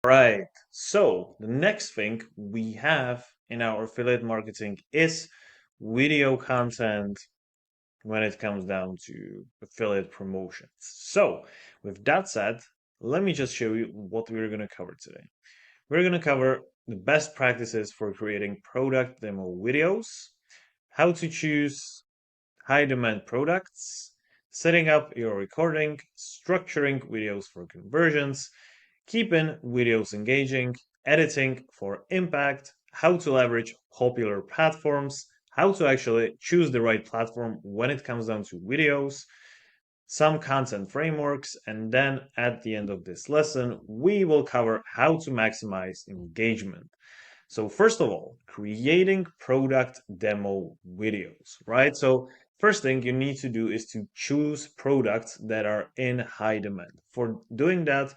Right. So the next thing we have in our affiliate marketing is video content when it comes down to affiliate promotions. So with that said, let me just show you what we're going to cover today. We're going to cover the best practices for creating product demo videos, how to choose high demand products, setting up your recording, structuring videos for conversions, keeping videos engaging, editing for impact, how to leverage popular platforms, how to actually choose the right platform when it comes down to videos, some content frameworks, and then at the end of this lesson, we will cover how to maximize engagement. So first of all, creating product demo videos, right? So first thing you need to do is to choose products that are in high demand. For doing that,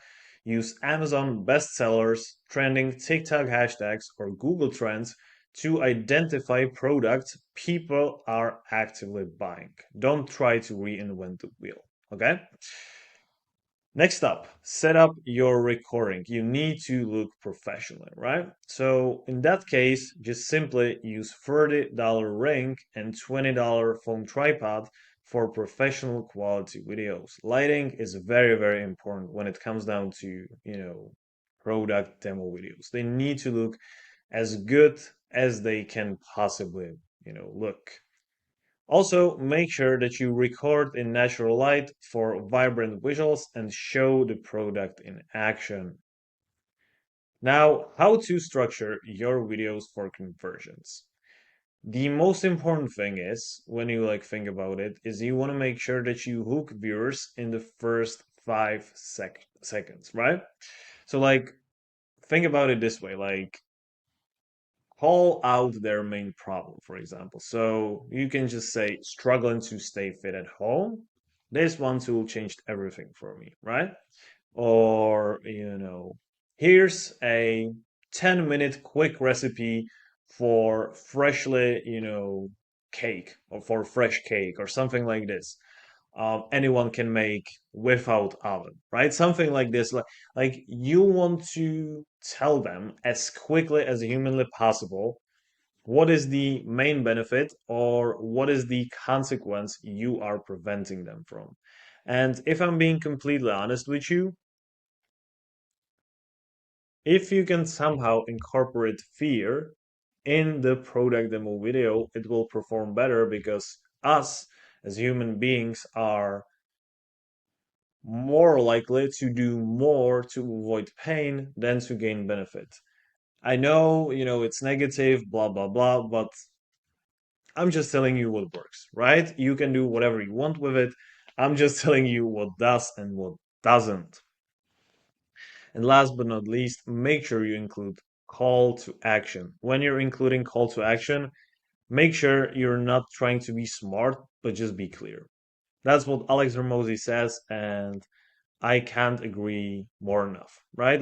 use Amazon bestsellers, trending TikTok hashtags, or Google Trends to identify products people are actively buying. Don't try to reinvent the wheel, okay? Next up, set up your recording. You need to look professional, right? So in that case, just simply use $30 ring and $20 phone tripod for professional quality videos. Lighting is very, very important when it comes down to, product demo videos. They need to look as good as they can possibly, look. Also, make sure that you record in natural light for vibrant visuals and show the product in action. Now, how to structure your videos for conversions. The most important thing is, when you think about it, is you want to make sure that you hook viewers in the first 5 seconds, right? So think about it this way, call out their main problem, for example. So you can just say, struggling to stay fit at home. This one tool changed everything for me, right? Or, here's a 10-minute quick recipe for freshly, cake or for fresh cake or something like this. Anyone can make without oven, right? Something like this. Like you want to tell them as quickly as humanly possible what is the main benefit or what is the consequence you are preventing them from. And if I'm being completely honest with you, if you can somehow incorporate fear in the product demo video, it will perform better because us as human beings are more likely to do more to avoid pain than to gain benefit. I know, it's negative, blah, blah, blah, but I'm just telling you what works, right? You can do whatever you want with it. I'm just telling you what does and what doesn't. And last but not least, make sure you include call to action. When you're including call to action, make sure you're not trying to be smart, but just be clear. That's what Alex Ramosi says, and I can't agree more enough, right?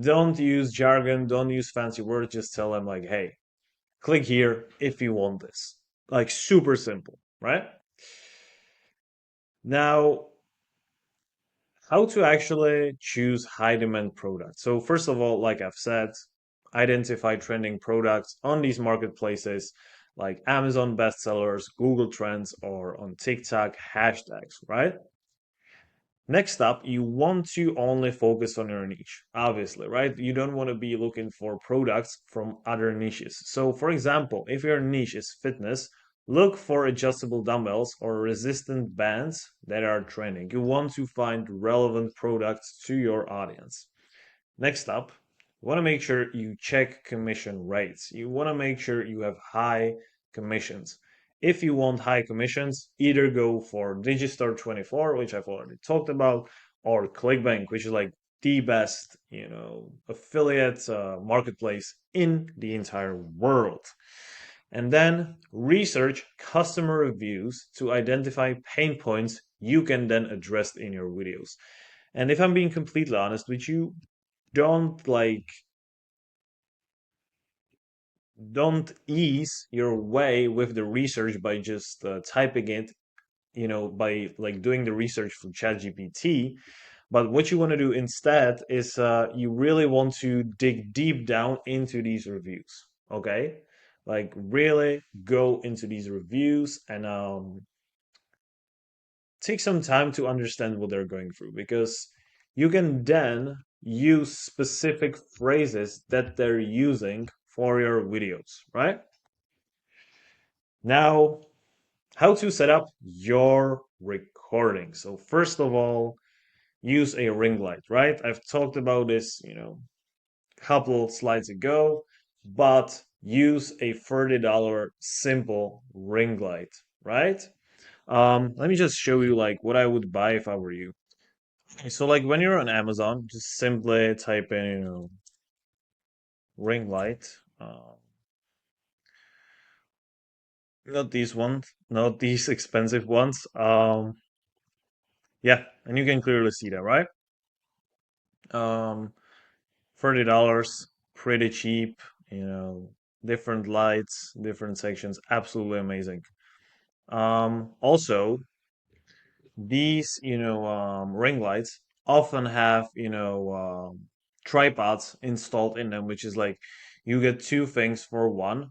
Don't use jargon, don't use fancy words, just tell them, hey, click here if you want this. Super simple, right? Now, how to actually choose high demand products. So, first of all, like I've said, identify trending products on these marketplaces like Amazon bestsellers, Google Trends, or on TikTok hashtags, right? Next up, you want to only focus on your niche, obviously, right? You don't want to be looking for products from other niches. So, for example, if your niche is fitness, look for adjustable dumbbells or resistant bands that are trending. You want to find relevant products to your audience. Next up, you want to make sure you check commission rates. You want to make sure you have high commissions. If you want high commissions, either go for Digistore 24, which I've already talked about, or ClickBank, which is the best, affiliate marketplace in the entire world. And then research customer reviews to identify pain points you can then address in your videos. And if I'm being completely honest with you, don't don't ease your way with the research by just typing it, by doing the research for ChatGPT. But what you want to do instead is you really want to dig deep down into these reviews. Okay, like really go into these reviews and take some time to understand what they're going through, because you can then use specific phrases that they're using for your videos, right? Now, how to set up your recording. So first of all, use a ring light, right? I've talked about this, couple slides ago, but use a $30 simple ring light, right? Let me just show you like what I would buy if I were you. Okay, so like when you're on Amazon, just simply type in, ring light. Not these ones, not these expensive ones. Yeah, and you can clearly see that, right? Um, $30, pretty cheap, you know, different lights, different sections, absolutely amazing. Also, these, ring lights often have, tripods installed in them, which is like you get two things for one.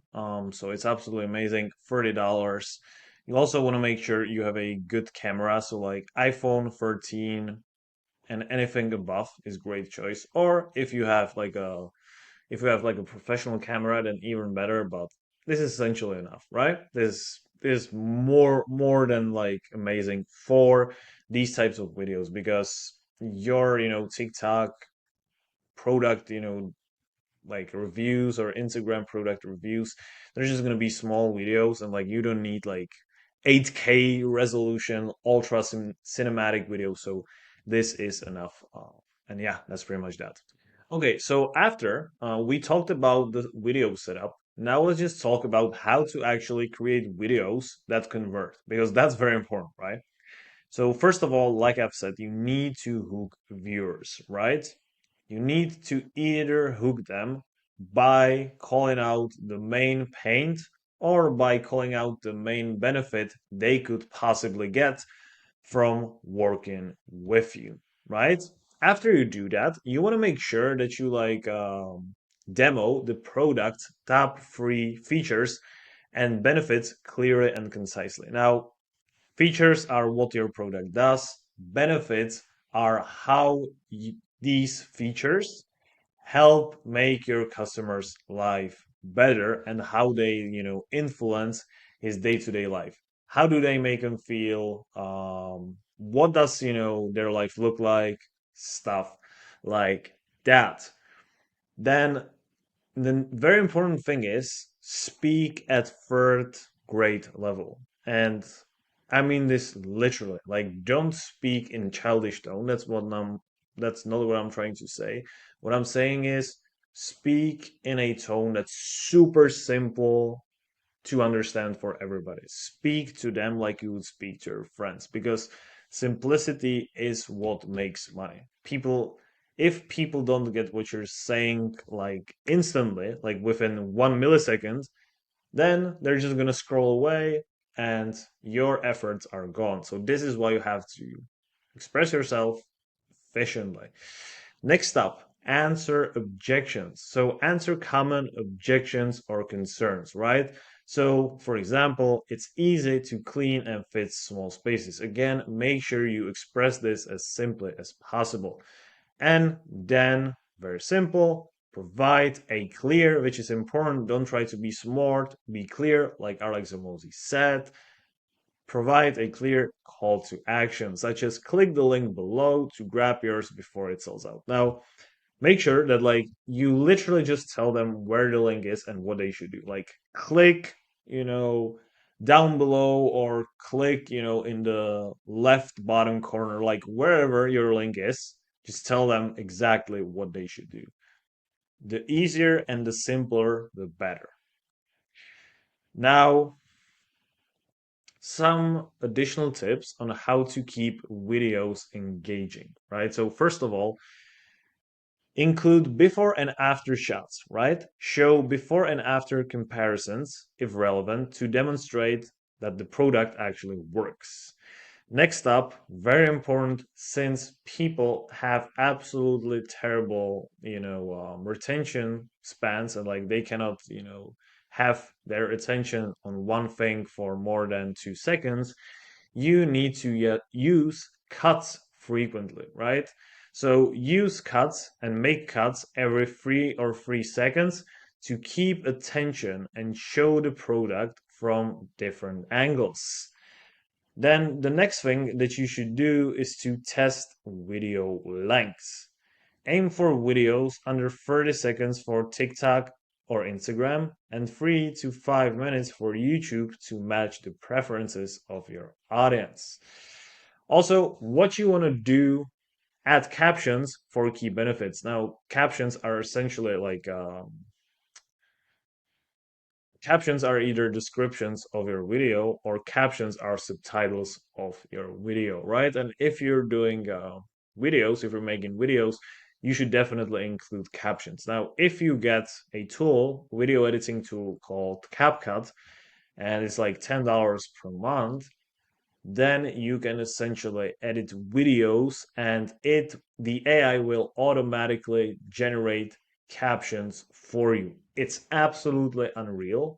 So it's absolutely amazing. $30. You also want to make sure you have a good camera. So like iPhone 13 and anything above is great choice. Or if you have like a professional camera, then even better. But this is essentially enough, right? This is more than like amazing for these types of videos, because your TikTok product, like reviews or Instagram product reviews, they're just gonna be small videos, and like you don't need like 8K resolution, ultra cinematic video. So this is enough. And yeah, that's pretty much that. Okay, so after we talked about the video setup, now let's just talk about how to actually create videos that convert, because that's very important, right? So first of all, like I've said, you need to hook viewers, right? You need to either hook them by calling out the main pain, or by calling out the main benefit they could possibly get from working with you, right? After you do that, you want to make sure that you like demo the product top three features and benefits clearly and concisely. Now, features are what your product does. Benefits are how these features help make your customers' life better, and how they, influence his day-to-day life. How do they make him feel? What does, their life look like? Stuff like that. Then the very important thing is speak at third grade level. And I mean this literally. Like, don't speak in childish tone. That's not what I'm trying to say. What I'm saying is speak in a tone that's super simple to understand for everybody. Speak to them like you would speak to your friends, because simplicity is what makes money. If people don't get what you're saying like instantly, like within 1 millisecond, then they're just gonna scroll away and your efforts are gone. So this is why you have to express yourself efficiently. Next up, answer objections. So answer common objections or concerns, right? So, for example, it's easy to clean and fit small spaces. Again, make sure you express this as simply as possible. And then, very simple, provide a clear, which is important. Don't try to be smart, be clear, like Alex Zamosi said. Provide a clear call to action, such as click the link below to grab yours before it sells out. Now, make sure that like you literally just tell them where the link is and what they should do. Like click, down below, or click, in the left bottom corner, like wherever your link is, just tell them exactly what they should do. The easier and the simpler, the better. Now, some additional tips on how to keep videos engaging, right? So first of all, include before and after shots, right? Show before and after comparisons, if relevant, to demonstrate that the product actually works. Next up, very important, since people have absolutely terrible, retention spans, and like they cannot, have their attention on one thing for more than 2 seconds, you need to use cuts frequently, right? So use cuts and make cuts every 3 or 3 seconds to keep attention and show the product from different angles. Then the next thing that you should do is to test video lengths. Aim for videos under 30 seconds for TikTok or Instagram and 3 to 5 minutes for YouTube to match the preferences of your audience. Also, what you want to do, add captions for key benefits. Now, captions are essentially like captions are either descriptions of your video or captions are subtitles of your video, right? And if you're doing videos, if you're making videos, you should definitely include captions. Now, if you get a tool, video editing tool called CapCut, and it's like $10 per month, then you can essentially edit videos and the AI will automatically generate captions for you. It's absolutely unreal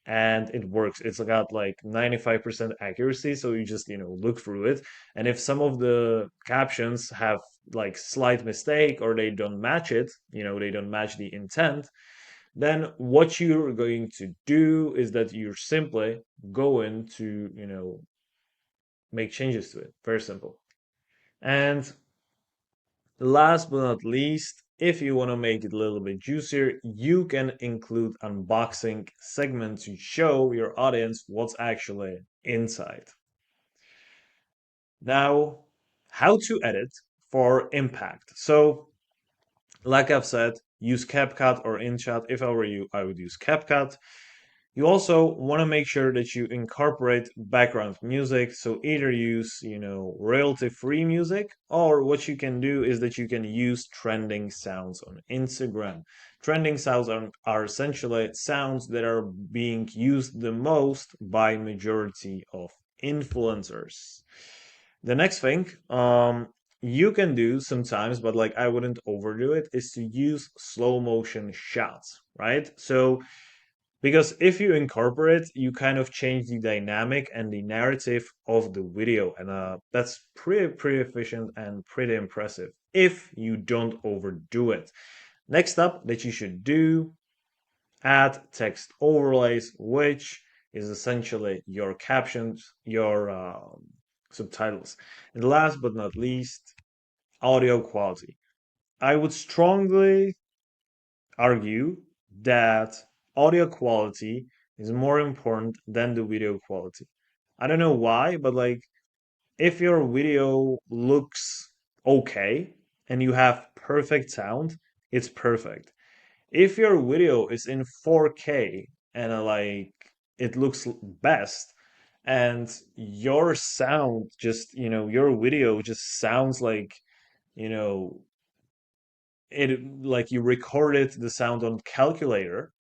and it works. It's got like 95% accuracy, so you just, look through it. And if some of the captions have like slight mistake or they don't match it, they don't match the intent, then what you're going to do is that you're simply going to, make changes to it. Very simple. And last but not least, if you want to make it a little bit juicier, you can include unboxing segment to show your audience what's actually inside. Now, how to edit for impact. So, like I've said, use CapCut or InShot. If I were you, I would use CapCut. You also want to make sure that you incorporate background music. So either use, royalty-free music, or what you can do is that you can use trending sounds on Instagram. Trending sounds are essentially sounds that are being used the most by majority of influencers. The next thing, you can do sometimes, but like I wouldn't overdo it, is to use slow motion shots, right? So because if you incorporate, you kind of change the dynamic and the narrative of the video, and that's pretty efficient and pretty impressive if you don't overdo it. Next up that you should do, add text overlays, which is essentially your captions, your subtitles. And last but not least, audio quality. I would strongly argue that audio quality is more important than the video quality. I don't know why, but like if your video looks okay and you have perfect sound, it's perfect. If your video is in 4K and like it looks best and your sound just, your video just sounds like, you know, it like you recorded the sound on calculator,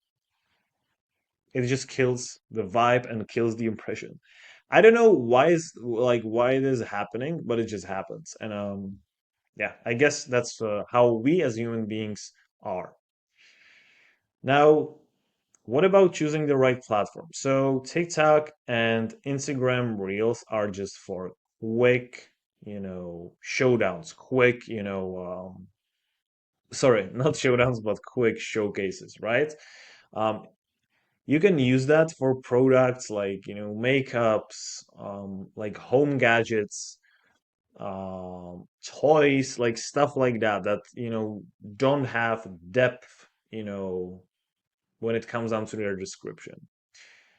it just kills the vibe and kills the impression. I don't know why it is happening, but it just happens. And yeah, I guess that's how we as human beings are. Now, what about choosing the right platform? So TikTok and Instagram Reels are just for quick, showdowns, quick, sorry, not showdowns, but quick showcases, right? Um, you can use that for products like, makeups, like home gadgets, toys, like stuff like that, that, don't have depth, when it comes down to their description.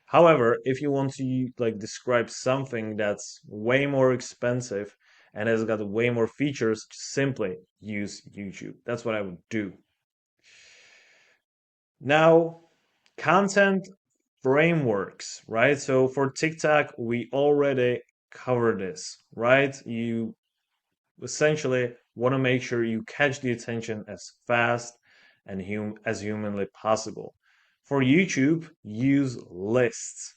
However, if you want to like describe something that's way more expensive and has got way more features, simply use YouTube. That's what I would do. Now, content frameworks, right? So for TikTok, we already covered this, right? You essentially want to make sure you catch the attention as fast and as humanly possible. For YouTube, use lists.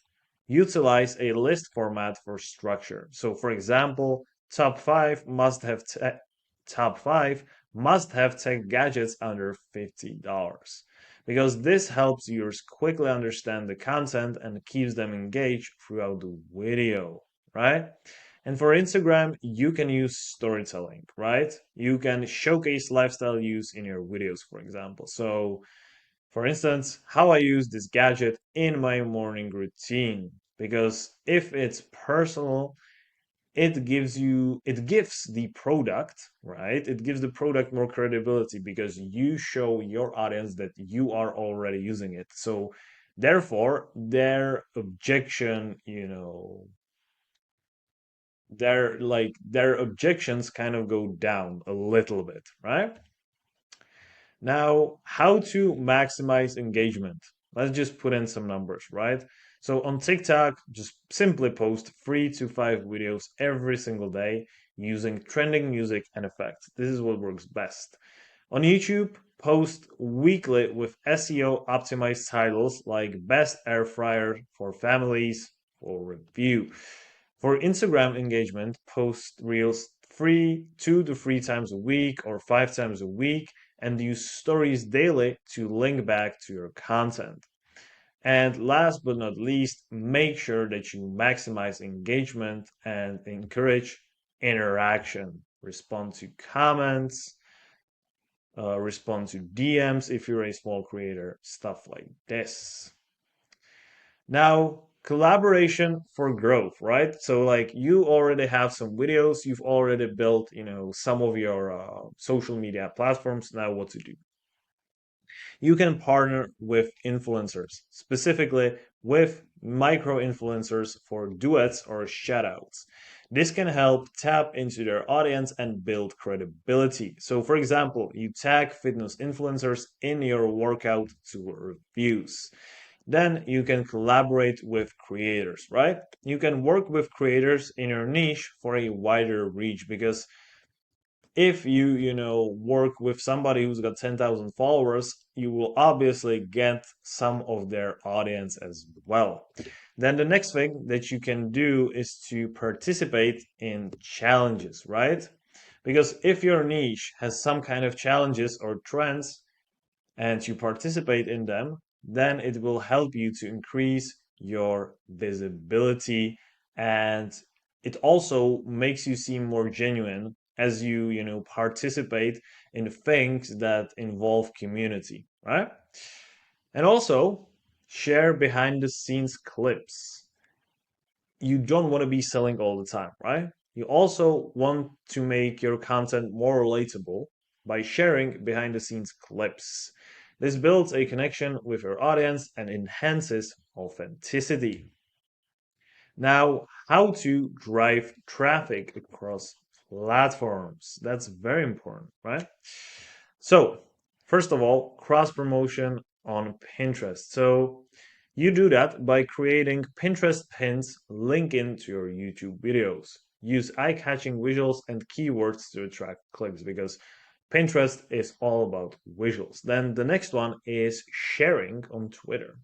utilize a list format for structure. So, for example, top five must have tech gadgets under $50 because this helps users quickly understand the content and keeps them engaged throughout the video, right? And for Instagram, you can use storytelling, right? You can showcase lifestyle use in your videos, for example. So, for instance, how I use this gadget in my morning routine. Because if it's personal, it gives the product, right? It gives the product more credibility because you show your audience that you are already using it. So therefore, their objection, their objections kind of go down a little bit, right? Now, how to maximize engagement? Let's just put in some numbers, right? So on TikTok, just simply post 3 to 5 videos every single day using trending music and effects. This is what works best. On YouTube, post weekly with SEO optimized titles like best air fryer for families or review. For Instagram engagement, post reels 2 to 3 times a week or 5 times a week and use stories daily to link back to your content. And last but not least, make sure that you maximize engagement and encourage interaction. Respond to comments, respond to DMs if you're a small creator, stuff like this. Now, collaboration for growth, right? So like you already have some videos, you've already built, some of your social media platforms. Now what to do? You can partner with influencers, specifically with micro influencers for duets or shoutouts. This can help tap into their audience and build credibility. So, for example, you tag fitness influencers in your workout tour reviews. Then you can collaborate with creators, right? You can work with creators in your niche for a wider reach because if you work with somebody who's got 10,000 followers, you will obviously get some of their audience as well. Then the next thing that you can do is to participate in challenges, right? Because if your niche has some kind of challenges or trends and you participate in them, then it will help you to increase your visibility, and it also makes you seem more genuine as you participate in things that involve community, right? And also share behind the scenes clips. You don't want to be selling all the time, right? You also want to make your content more relatable by sharing behind the scenes clips. This builds a connection with your audience and enhances authenticity. Now, how to drive traffic across platforms. That's very important, right? So, first of all, cross promotion on Pinterest. So, you do that by creating Pinterest pins linking to your YouTube videos. Use eye-catching visuals and keywords to attract clicks because Pinterest is all about visuals. Then the next one is sharing on Twitter.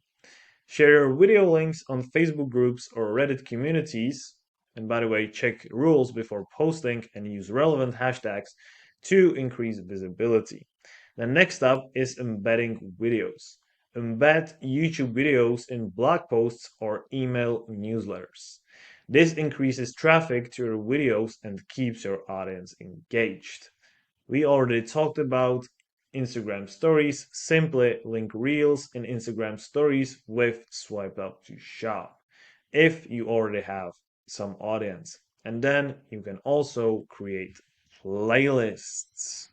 Share your video links on Facebook groups or Reddit communities. And by the way, check rules before posting and use relevant hashtags to increase visibility. The next up is embedding videos. Embed YouTube videos in blog posts or email newsletters. This increases traffic to your videos and keeps your audience engaged. We already talked about Instagram stories. Simply link reels in Instagram stories with swipe up to shop if you already have some audience. And then you can also create playlists.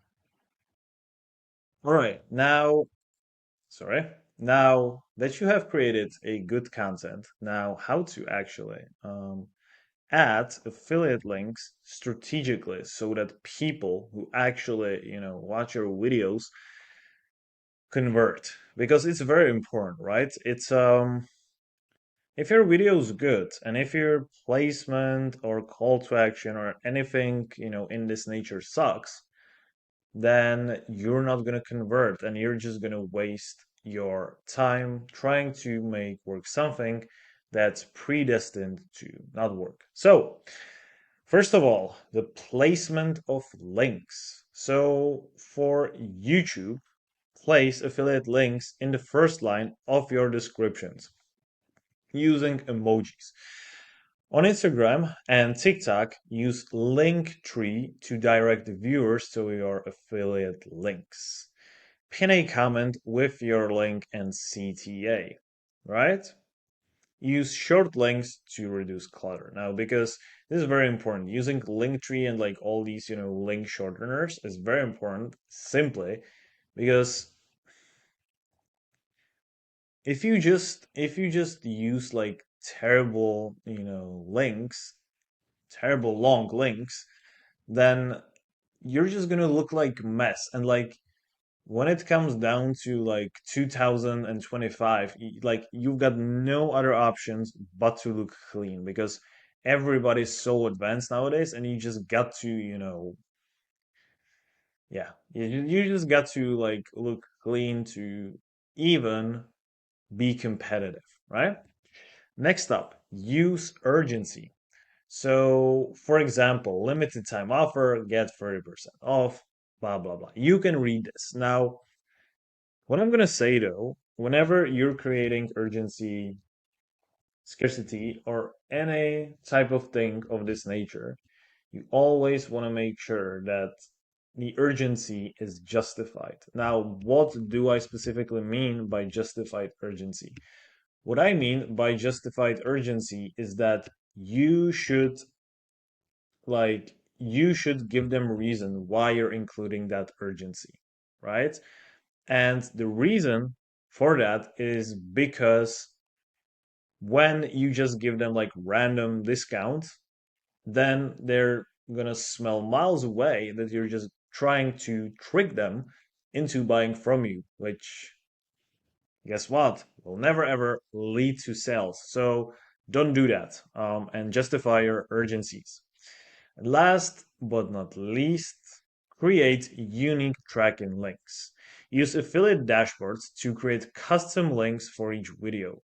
All right, now that you have created a good content, now how to actually add affiliate links strategically so that people who actually watch your videos convert, because it's very important, right? It's if your video is good and if your placement or call to action or anything in this nature sucks, then you're not going to convert and you're just going to waste your time trying to make work something that's predestined to not work. So, first of all, the placement of links. So, for YouTube, place affiliate links in the first line of your descriptions using emojis. On Instagram and TikTok, use Linktree to direct viewers to your affiliate links. Pin a comment with your link and CTA, right? Use short links to reduce clutter. Now, because this is very important, using Linktree and like all these, link shorteners is very important simply because if you just use like terrible, links, terrible long links, then you're just gonna look like mess. And like when it comes down to like 2025, like you've got no other options but to look clean because everybody's so advanced nowadays, and you just got to, yeah, you just got to like look clean to even be competitive, right? Next up, use urgency. So, for example, limited time offer, get 30% off, blah, blah, blah. You can read this. Now, what I'm going to say though, whenever you're creating urgency, scarcity, or any type of thing of this nature, you always want to make sure that the urgency is justified. Now, what do I specifically mean by justified urgency? What I mean by justified urgency is that you should you should give them a reason why you're including that urgency, right? And the reason for that is because when you just give them like random discount, then they're gonna smell miles away that you're just trying to trick them into buying from you, which guess what? Will never ever lead to sales. So don't do that, and justify your urgencies. And last but not least, create unique tracking links. Use affiliate dashboards to create custom links for each video.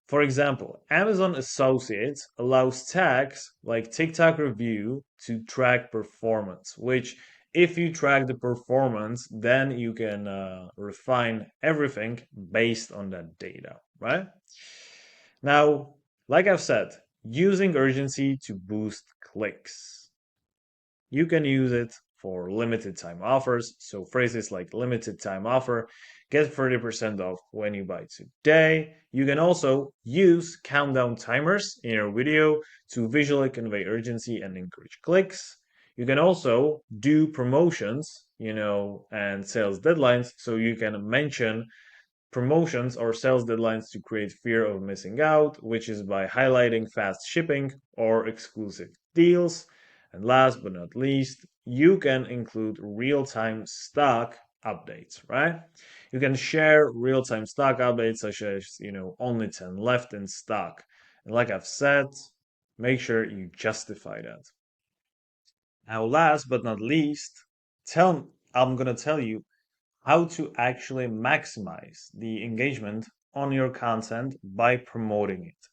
For example, Amazon Associates allows tags like TikTok review to track performance, which if you track the performance, then you can refine everything based on that data, right? Now, like I've said, using urgency to boost clicks. You can use it for limited time offers. So phrases like limited time offer, get 30% off when you buy today. You can also use countdown timers in your video to visually convey urgency and encourage clicks. You can also do promotions, and sales deadlines. So you can mention promotions or sales deadlines to create fear of missing out, which is by highlighting fast shipping or exclusive deals. And last but not least, you can include real time stock updates, right? You can share real time stock updates such as, only 10 left in stock. And like I've said, make sure you justify that. Now, last but not least, I'm going to tell you how to actually maximize the engagement on your content by promoting it.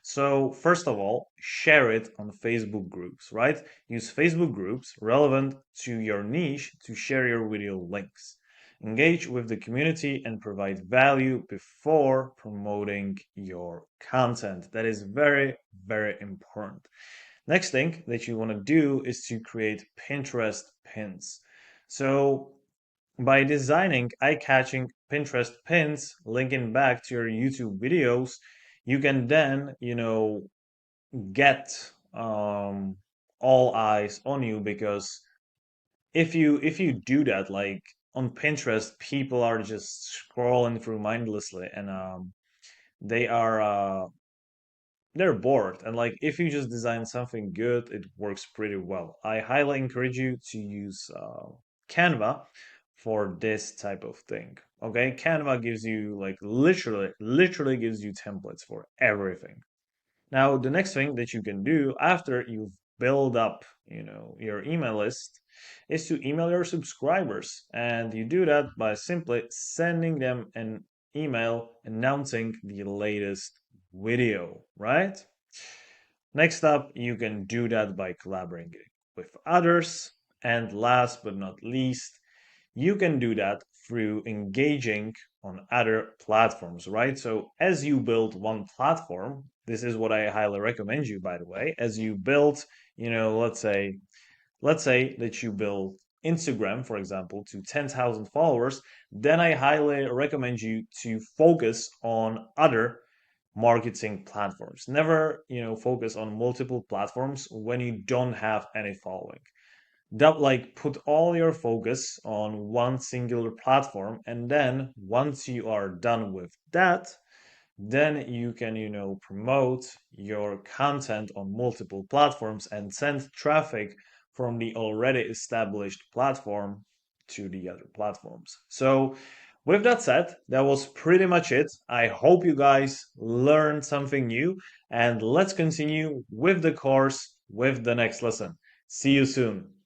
So, first of all, share it on Facebook groups, right? Use Facebook groups relevant to your niche to share your video links. Engage with the community and provide value before promoting your content. That is very, very important. Next thing that you want to do is to create Pinterest pins. So, by designing eye-catching Pinterest pins linking back to your YouTube videos, you can then, get all eyes on you because if you do that, like on Pinterest, people are just scrolling through mindlessly and they are they're bored. And like if you just design something good, it works pretty well. I highly encourage you to use Canva for this type of thing. Okay, Canva gives you like literally gives you templates for everything. Now, the next thing that you can do after you've built up, your email list is to email your subscribers. And you do that by simply sending them an email announcing the latest video, right? Next up, you can do that by collaborating with others. And last but not least, you can do that through engaging on other platforms, right? So as you build one platform, this is what I highly recommend you, by the way, as you build, let's say that you build Instagram, for example, to 10,000 followers, then I highly recommend you to focus on other marketing platforms. Never, focus on multiple platforms when you don't have any following. That like put all your focus on one singular platform, and then once you are done with that, then you can, promote your content on multiple platforms and send traffic from the already established platform to the other platforms. So, with that said, that was pretty much it. I hope you guys learned something new, and let's continue with the course with the next lesson. See you soon.